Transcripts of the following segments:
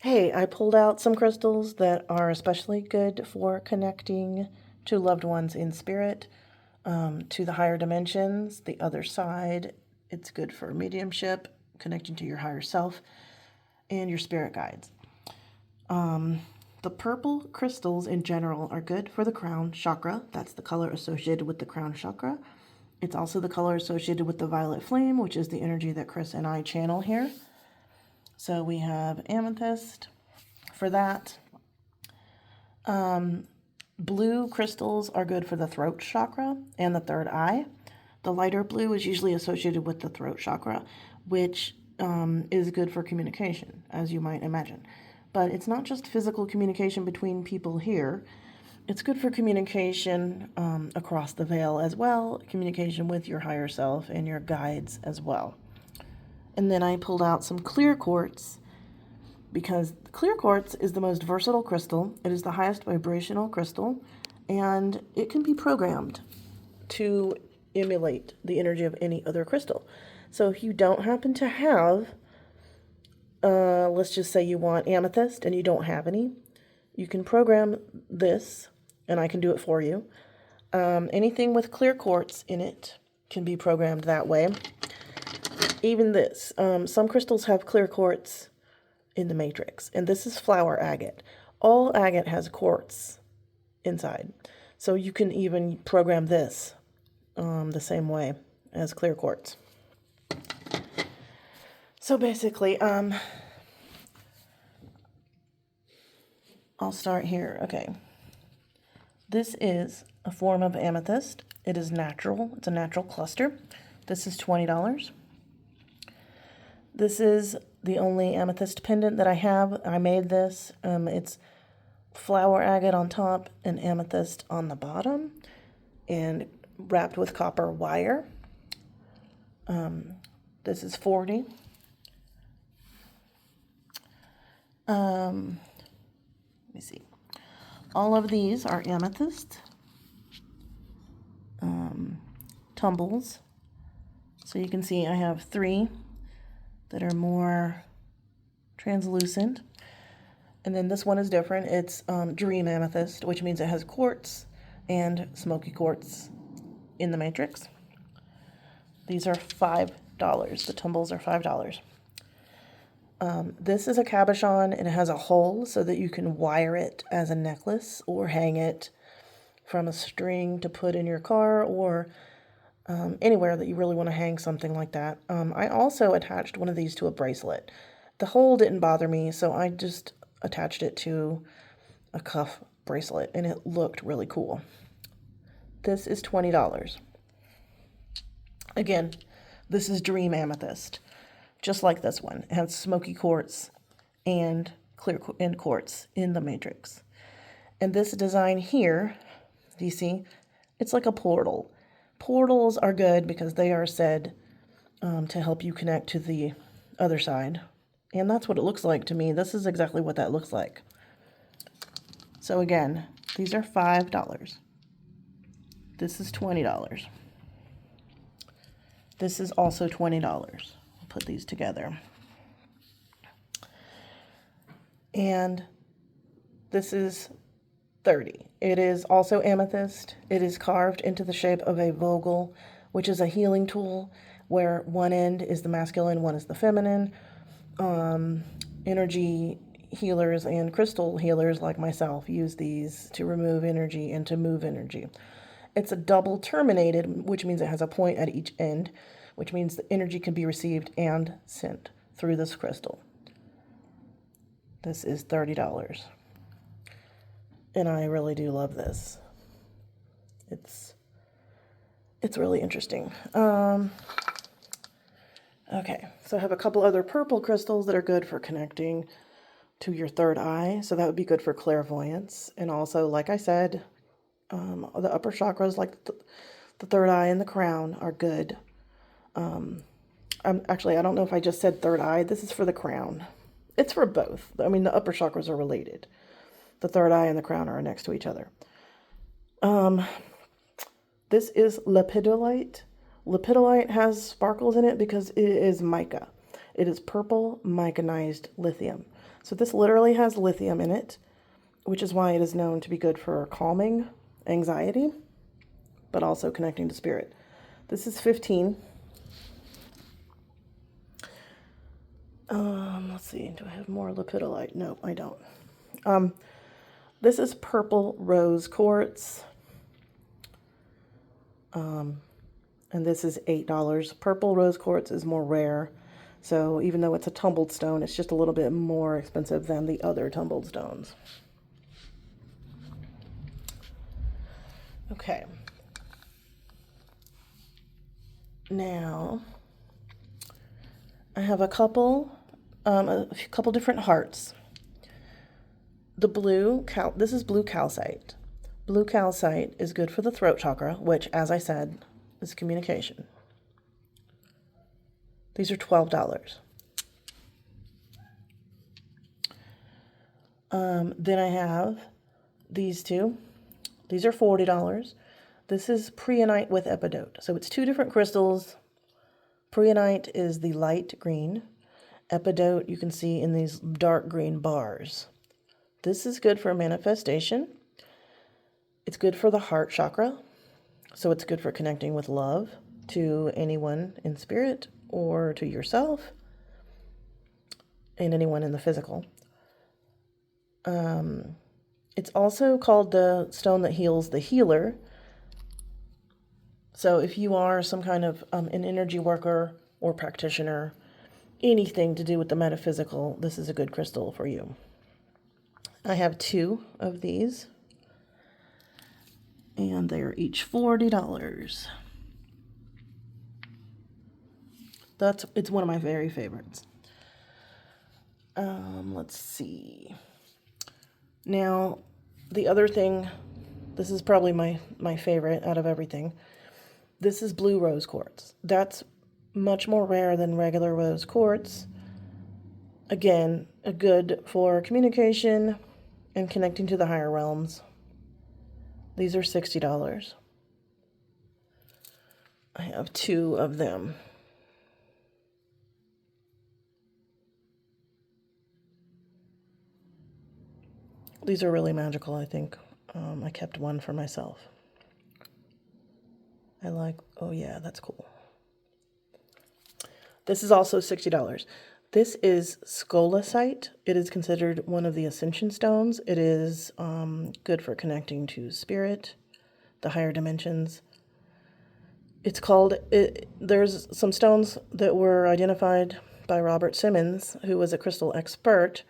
Hey, I pulled out some crystals that are especially good for connecting to loved ones in spirit, to the higher dimensions, the other side. It's good for mediumship, connecting to your higher self, and your spirit guides. The purple crystals in general are good for the crown chakra. That's the color associated with the crown chakra. It's also the color associated with the violet flame, which is the energy that Chris and I channel here. So we have amethyst for that. Blue crystals are good for the throat chakra and the third eye. The lighter blue is usually associated with the throat chakra, which is good for communication, as you might imagine. But it's not just physical communication between people here. It's good for communication across the veil as well, communication with your higher self and your guides as well. And then I pulled out some clear quartz because clear quartz is the most versatile crystal. It is the highest vibrational crystal, and it can be programmed to emulate the energy of any other crystal. So if you don't happen to have, let's just say you want amethyst and you don't have any, you can program this, and I can do it for you. Anything with clear quartz in it can be programmed that way. Even this, some crystals have clear quartz in the matrix, and this is flower agate. All agate has quartz inside, so you can even program this the same way as clear quartz. So basically, I'll start here. Okay, this is a form of amethyst. It is natural. It's a natural cluster. This is $20. This is the only amethyst pendant that I have. I made this. It's flower agate on top and amethyst on the bottom and wrapped with copper wire. This is $40. Let me see. All of these are amethyst tumbles. So you can see I have 3 that are more translucent. And then this one is different. It's dream amethyst, which means it has quartz and smoky quartz in the matrix. These are $5. The tumbles are $5. This is a cabochon, and it has a hole so that you can wire it as a necklace or hang it from a string to put in your car or anywhere that you really want to hang something like that. I also attached one of these to a bracelet. The hole didn't bother me, so I just attached it to a cuff bracelet, and it looked really cool. This is $20. Again, this is dream amethyst, just like this one. It has smoky quartz and clear quartz in the matrix. And this design here, do you see? It's like a portal. Portals are good because they are said to help you connect to the other side. And that's what it looks like to me. This is exactly what that looks like. So again, these are $5. This is $20. This is also $20. I'll put these together. And this is $30. It is also amethyst. It is carved into the shape of a vogel, which is a healing tool where one end is the masculine, one is the feminine. Energy healers and crystal healers like myself use these to remove energy and to move energy. It's a double terminated, which means it has a point at each end, which means the energy can be received and sent through this crystal. This is $30. And I really do love this. It's really interesting. Okay, so I have a couple other purple crystals that are good for connecting to your third eye. So that would be good for clairvoyance. And also, like I said, the upper chakras, like the third eye and the crown, are good. I don't know if I just said third eye. This is for the crown. It's for both. I mean, the upper chakras are related. The third eye and the crown are next to each other. This is lepidolite. Lepidolite has sparkles in it because it is mica. It is purple micanized lithium. So this literally has lithium in it, which is why it is known to be good for calming anxiety, but also connecting to spirit. This is 15. Let's see, do I have more lepidolite? No, I don't. This is purple rose quartz. And this is $8. Purple rose quartz is more rare. So even though it's a tumbled stone, it's just a little bit more expensive than the other tumbled stones. Okay. Now, I have a couple different hearts. This is blue calcite. Blue calcite is good for the throat chakra, which, as I said, is communication. These are $12. Then I have these two. These are $40. This is preonite with epidote. So it's two different crystals. Preonite is the light green. Epidote you can see in these dark green bars. This is good for manifestation. It's good for the heart chakra. So it's good for connecting with love to anyone in spirit or to yourself and anyone in the physical. It's also called the stone that heals the healer. So if you are some kind of an energy worker or practitioner, anything to do with the metaphysical, this is a good crystal for you. I have two of these, and they're each $40. It's one of my very favorites. Let's see. Now, the other thing, this is probably my favorite out of everything. This is blue rose quartz. That's much more rare than regular rose quartz. Again, good for communication and connecting to the higher realms. These are $60. I have two of them. These are really magical, I think. I kept one for myself. Oh yeah, that's cool. This is also $60. This is scolasite. It is considered one of the ascension stones. It is good for connecting to spirit, the higher dimensions. There's some stones that were identified by Robert Simmons, who was a crystal expert,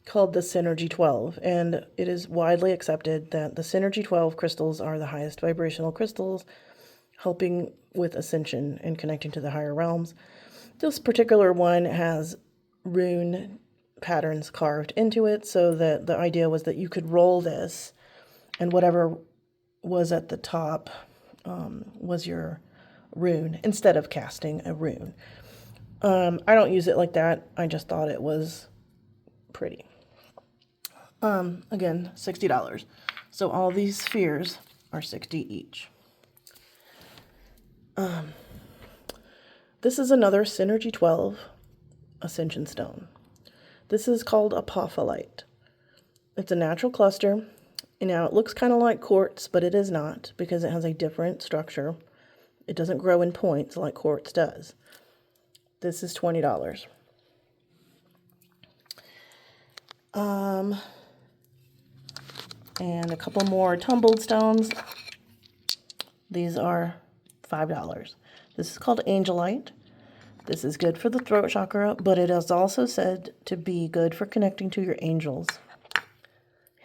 called the Synergy 12, and it is widely accepted that the Synergy 12 crystals are the highest vibrational crystals, helping with ascension and connecting to the higher realms. This particular one has rune patterns carved into it, so that the idea was that you could roll this, and whatever was at the top was your rune, instead of casting a rune. I don't use it like that. I just thought it was pretty. Again, $60. So all these spheres are $60 each. This is another Synergy 12 Ascension Stone. This is called apophyllite. It's a natural cluster. Now, it looks kind of like quartz, but it is not, because it has a different structure. It doesn't grow in points like quartz does. This is $20. And a couple more tumbled stones. These are $5. This is called angelite. This is good for the throat chakra, but it is also said to be good for connecting to your angels.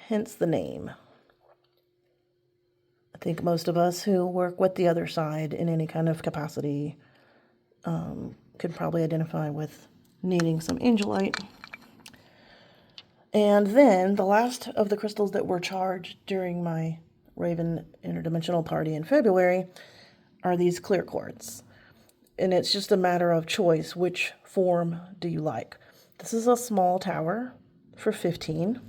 Hence the name. I think most of us who work with the other side in any kind of capacity could probably identify with needing some angelite. And then the last of the crystals that were charged during my Raven interdimensional party in February are these clear quartz. And it's just a matter of choice. Which form do you like? This is a small tower for $15.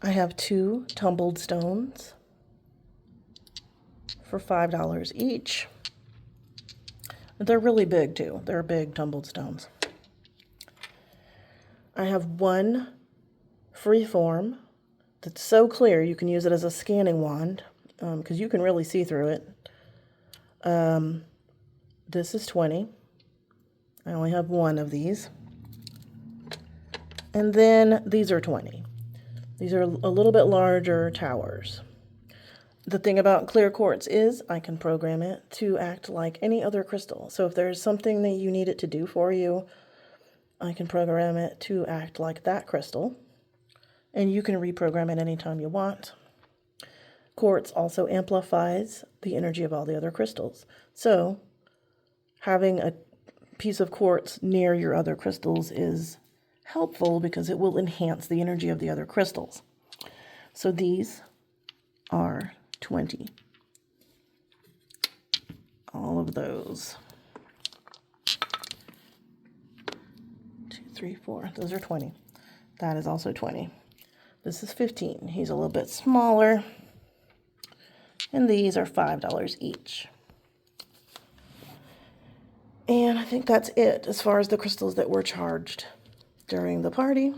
I have two tumbled stones for $5 each. They're really big too. They're big tumbled stones. I have one free form that's so clear you can use it as a scanning wand, because you can really see through it. This is 20. I only have one of these. And then these are 20. These are a little bit larger towers. The thing about clear quartz is I can program it to act like any other crystal. So if there's something that you need it to do for you, I can program it to act like that crystal. And you can reprogram it anytime you want. Quartz also amplifies the energy of all the other crystals. So having a piece of quartz near your other crystals is helpful because it will enhance the energy of the other crystals. So these are 20. All of those. 2, 3, 4. Those are 20. That is also 20. This is 15. He's a little bit smaller. And these are $5 each. And I think that's it as far as the crystals that were charged during the party.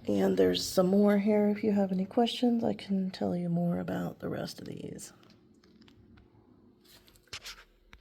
And there's some more here. If you have any questions, I can tell you more about the rest of these.